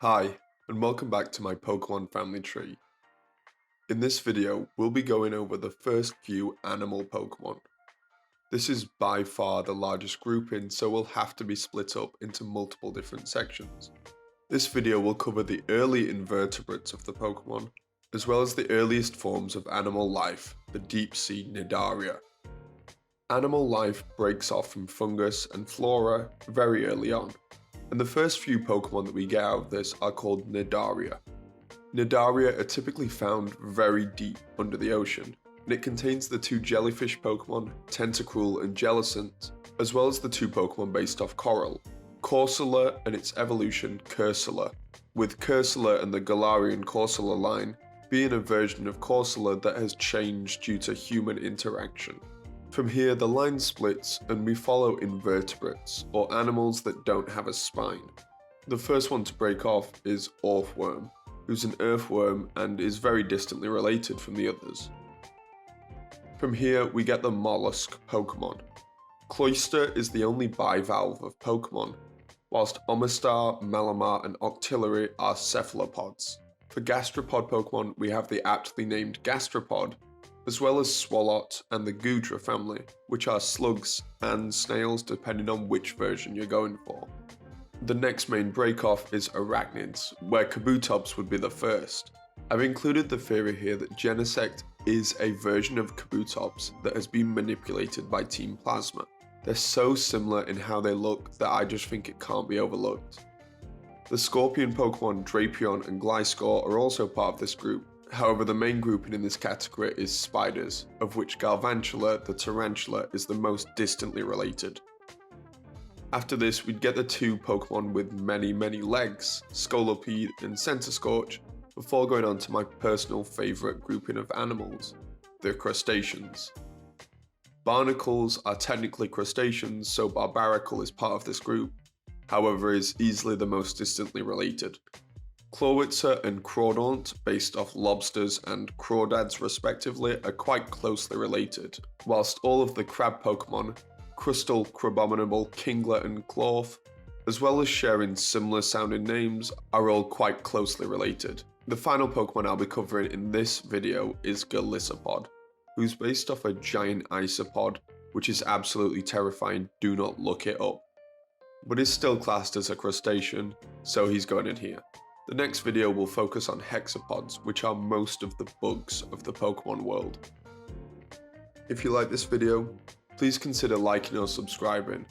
Hi, and welcome back to my Pokemon family tree. In this video, we'll be going over the first few animal Pokemon. This is by far the largest grouping, so we'll have to be split up into multiple different sections. This video will cover the early invertebrates of the Pokemon, as well as the earliest forms of animal life, the deep sea Nidaria. Animal life breaks off from fungus and flora very early on, and the first few Pokemon that we get out of this are called Nidaria. Nidaria are typically found very deep under the ocean, and it contains the two jellyfish Pokemon, Tentacruel and Jellicent, as well as the two Pokemon based off coral, Corsola and its evolution Cursula, with Cursula and the Galarian Corsola line being a version of Corsola that has changed due to human interaction. From here, the line splits and we follow invertebrates, or animals that don't have a spine. The first one to break off is Orthworm, who's an earthworm and is very distantly related from the others. From here, we get the mollusk Pokemon. Cloyster is the only bivalve of Pokemon, whilst Omastar, Malamar and Octillery are cephalopods. For gastropod Pokemon, we have the aptly named Gastropod, as well as Swalot and the Goodra family, which are slugs and snails depending on which version you're going for. The next main break-off is Arachnids, where Kabutops would be the first. I've included the theory here that Genesect is a version of Kabutops that has been manipulated by Team Plasma. They're so similar in how they look that I just think it can't be overlooked. The Scorpion Pokemon Drapion and Gliscor are also part of this group. However, the main grouping in this category is spiders, of which Galvantula, the tarantula, is the most distantly related. After this, we'd get the two Pokemon with many legs, Scolipede and Centiskorch, before going on to my personal favourite grouping of animals, the crustaceans. Barnacles are technically crustaceans, so Barbaracle is part of this group, however is easily the most distantly related. Clawitzer and Crawdaunt, based off lobsters and crawdads respectively, are quite closely related, whilst all of the crab Pokemon, Crustal, Crabominable, Kingler and Clorth, as well as sharing similar sounding names, are all quite closely related. The final Pokemon I'll be covering in this video is Golisopod, who's based off a giant isopod, which is absolutely terrifying, do not look it up, but is still classed as a crustacean, so he's going in here. The next video will focus on hexapods, which are most of the bugs of the Pokemon world. If you like this video, please consider liking or subscribing,